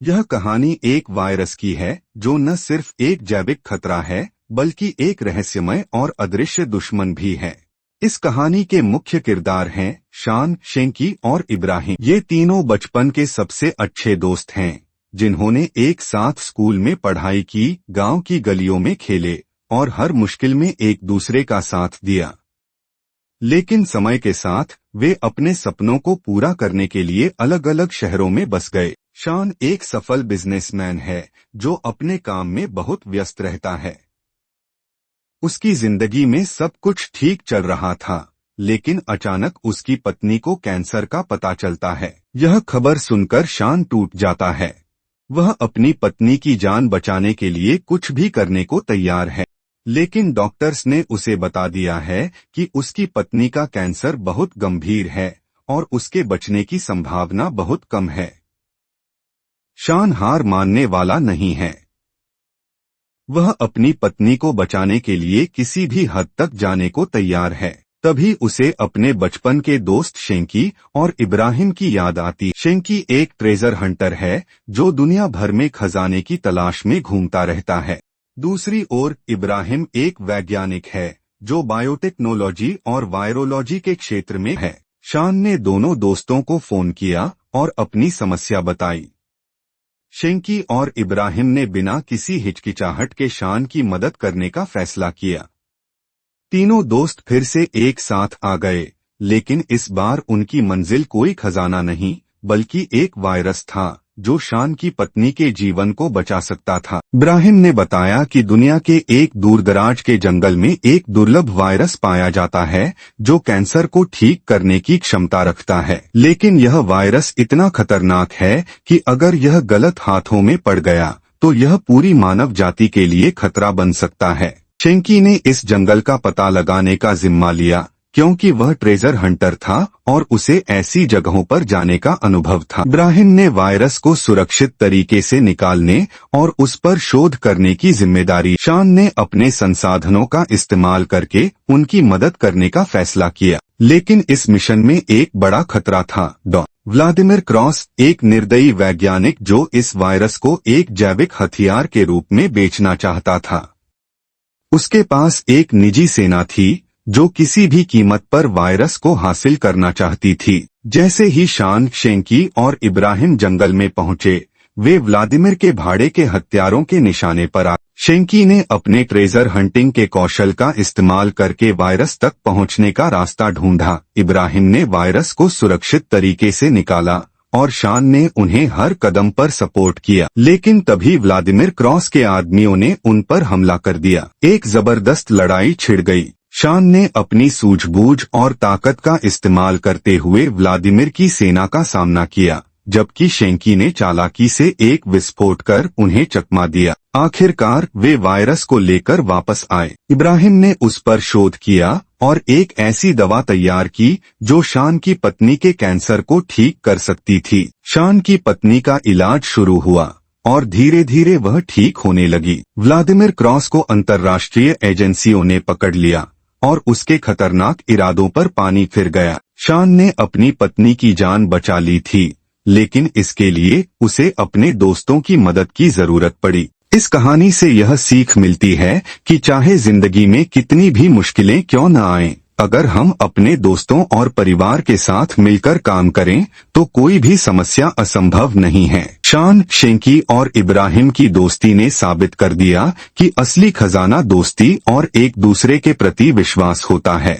यह कहानी एक वायरस की है जो न सिर्फ एक जैविक खतरा है बल्कि एक रहस्यमय और अदृश्य दुश्मन भी है। इस कहानी के मुख्य किरदार हैं शान, शेंकी और इब्राहिम। ये तीनों बचपन के सबसे अच्छे दोस्त हैं, जिन्होंने एक साथ स्कूल में पढ़ाई की, गांव की गलियों में खेले और हर मुश्किल में एक दूसरे का साथ दिया। लेकिन समय के साथ वे अपने सपनों को पूरा करने के लिए अलग अलग शहरों में बस गए। शान एक सफल बिजनेसमैन है जो अपने काम में बहुत व्यस्त रहता है। उसकी जिंदगी में सब कुछ ठीक चल रहा था, लेकिन अचानक उसकी पत्नी को कैंसर का पता चलता है। यह खबर सुनकर शान टूट जाता है। वह अपनी पत्नी की जान बचाने के लिए कुछ भी करने को तैयार है, लेकिन डॉक्टर्स ने उसे बता दिया है कि उसकी पत्नी का कैंसर बहुत गंभीर है और उसके बचने की संभावना बहुत कम है। शान हार मानने वाला नहीं है। वह अपनी पत्नी को बचाने के लिए किसी भी हद तक जाने को तैयार है। तभी उसे अपने बचपन के दोस्त शेंकी और इब्राहिम की याद आती। शेंकी एक ट्रेजर हंटर है जो दुनिया भर में खजाने की तलाश में घूमता रहता है। दूसरी ओर इब्राहिम एक वैज्ञानिक है जो बायोटेक्नोलॉजी और वायरोलॉजी के क्षेत्र में है। शान ने दोनों दोस्तों को फोन किया और अपनी समस्या बताई। शेंकी और इब्राहिम ने बिना किसी हिचकिचाहट के शान की मदद करने का फैसला किया। तीनों दोस्त फिर से एक साथ आ गए, लेकिन इस बार उनकी मंजिल कोई खजाना नहीं बल्कि एक वायरस था जो शान की पत्नी के जीवन को बचा सकता था। इब्राहिम ने बताया कि दुनिया के एक दूरदराज के जंगल में एक दुर्लभ वायरस पाया जाता है जो कैंसर को ठीक करने की क्षमता रखता है, लेकिन यह वायरस इतना खतरनाक है कि अगर यह गलत हाथों में पड़ गया तो यह पूरी मानव जाति के लिए खतरा बन सकता है। शेंकी ने इस जंगल का पता लगाने का जिम्मा लिया क्योंकि वह ट्रेजर हंटर था और उसे ऐसी जगहों पर जाने का अनुभव था। इब्राहिम ने वायरस को सुरक्षित तरीके से निकालने और उस पर शोध करने की जिम्मेदारी। शान ने अपने संसाधनों का इस्तेमाल करके उनकी मदद करने का फैसला किया, लेकिन इस मिशन में एक बड़ा खतरा था। व्लादिमीर क्रॉस एक निर्दयी वैज्ञानिक जो इस वायरस को एक जैविक हथियार के रूप में बेचना चाहता था। उसके पास एक निजी सेना थी जो किसी भी कीमत पर वायरस को हासिल करना चाहती थी। जैसे ही शान, शेंकी और इब्राहिम जंगल में पहुंचे, वे व्लादिमीर के भाड़े के हथियारों के निशाने पर आ। शेंकी ने अपने ट्रेजर हंटिंग के कौशल का इस्तेमाल करके वायरस तक पहुंचने का रास्ता ढूंढा। इब्राहिम ने वायरस को सुरक्षित तरीके से निकाला और शान ने उन्हें हर कदम पर सपोर्ट किया, लेकिन तभी व्लादिमीर क्रॉस के आदमियों ने उन पर हमला कर दिया। एक जबरदस्त लड़ाई छिड़ गई। शान ने अपनी सूझबूझ और ताकत का इस्तेमाल करते हुए व्लादिमीर की सेना का सामना किया, जबकि शेंकी ने चालाकी से एक विस्फोट कर उन्हें चकमा दिया। आखिरकार वे वायरस को लेकर वापस आए। इब्राहिम ने उस पर शोध किया और एक ऐसी दवा तैयार की जो शान की पत्नी के कैंसर को ठीक कर सकती थी। शान की पत्नी का इलाज शुरू हुआ और धीरे धीरे वह ठीक होने लगी। व्लादिमीर क्रॉस को अंतर्राष्ट्रीय एजेंसियों ने पकड़ लिया और उसके खतरनाक इरादों पर पानी फिर गया। शान ने अपनी पत्नी की जान बचा ली थी, लेकिन इसके लिए उसे अपने दोस्तों की मदद की जरूरत पड़ी। इस कहानी से यह सीख मिलती है कि चाहे जिंदगी में कितनी भी मुश्किलें क्यों न आएं, अगर हम अपने दोस्तों और परिवार के साथ मिलकर काम करें तो कोई भी समस्या असंभव नहीं है। शान, शेंकी और इब्राहिम की दोस्ती ने साबित कर दिया कि असली खजाना दोस्ती और एक दूसरे के प्रति विश्वास होता है।